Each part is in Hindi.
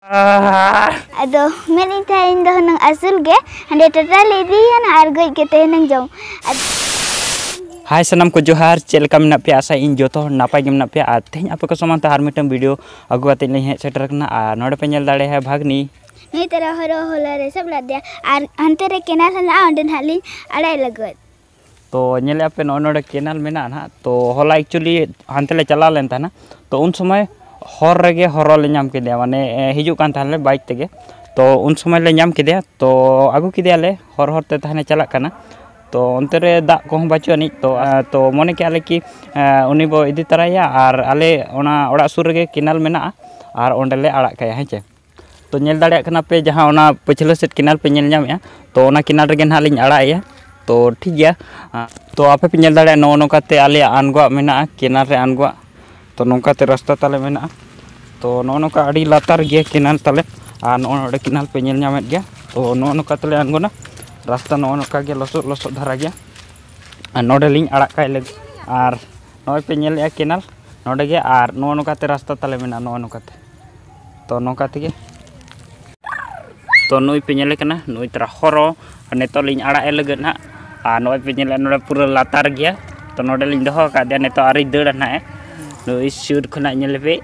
Ado meni tain dah nang asul ge hande total idi na argoi ke teh nang jom. हाय सनम को जोहार चेलका मेना पे आशा इन जो नापाय गे मेना पे आ तेज आप को समानता हर मिटम वीडियो अगु आते नहीं है सेटर करना आ नोडे पे नेल दाड़े है भागनी नहीं तरह हरो होला रे सब लाद्या आर अंते रे केनाल हला अंडन हाली अड़ाई लगत तो नेले आपे नोडे केनाल मेना ना तो होला एक्चुअली हानते ले चला लेन था ना तो उन समय हर रेगे हरो ले नाम केदे माने हिजु कान थाले बाइक तेगे तो उन समय ले नाम केदे तो आगु केदे ले हर हर ते थाने चला काना तो अंते रे दा को बाचो अनि तो मने के आले कि उनी बो इदी तराया आर आले ओना ओड़ा सुर रे केनाल मेना आर ओंडेले आड़ा काया हेचे तो नेल दाड़े कना पे जहां ओना पछले सेट केनाल पे नेल नामया तो ओना केनाल रे ना लिंग आड़ाया तो ठीक गया तो आपे पे नेल दाड़े नो नोकाते आले आनगवा मेना केनाल रे आनगवा तो नोकाते रास्ता ताले मेना तो नो नोका आड़ी लातार गया केनाल ताले आ नो केनाल पे नेल नामेत गया तो नो नोका ताले आनगोना रास्ता नो नोका गे लसो लसो धारा गया आ नोडे लिंग आड़ा काय लग आर नोय पे नेल या केनाल नोडे गे आर नो नोकाते रास्ता ताले मेना नो नोकाते तो नोकाते गे तो नोय पे नेल कना नोय तरा हरो नेतो लिंग आड़ा ए लगत ना आ नोय पे नेल नोडे पूरा लातार गया तो नोडे लिंग दोहो का दे नेतो आरी दड़ ना ए नोय सूर खना नेल पे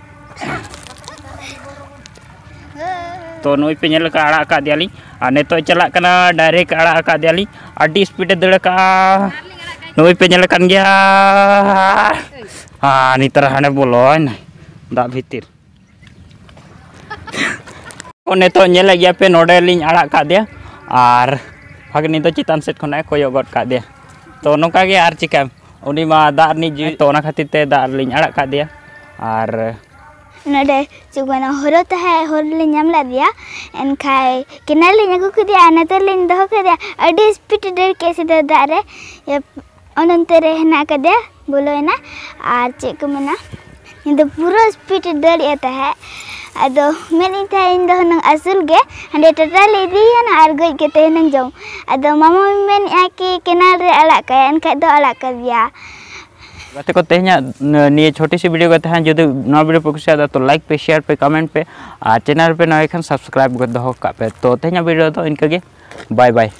तो नोय पे नेल का आड़ा का दियाली आ नेतो चला कना डायरेक्ट आड़ा का दियाली आडी स्पीड दड़ का नोय पे नेल कान गया आ नितर हाने बोलोन दा भीतिर ओ नेतो नेल गया पे नोडे लिंग आड़ा का दिया आर भागनी तो चितान सेट खना कोयो गड का दिया तो नोका गे आर चिका उनी मा दा नि जी तो ओना खातिर ते दा लिंग आड़ा का दिया आर नडे चुगना हरो तहे हर ले नाम ला दिया एनखाय केनाल ले नगु कदिया नते ले दहो कदिया अडी स्पीड डर के से दारे ये अनंत रे हना कदे बोलो ना आर चे को मना इन पूरा स्पीड डर येता है अदो many tain dah nang asul ge hande total idi na argoi ke teh nang jom ado mama men ya ki kenal re alak kaya enkhay do alak ka dia बातें को तेहना ये छोटी सी वीडियो कहते हैं जो नवा वीडियो पे कुछ तो लाइक पे शेयर पे कमेंट पे चैनल पे नए खान सब्सक्राइब कर दो पे तो तेहना वीडियो तो इनका बाय बाय।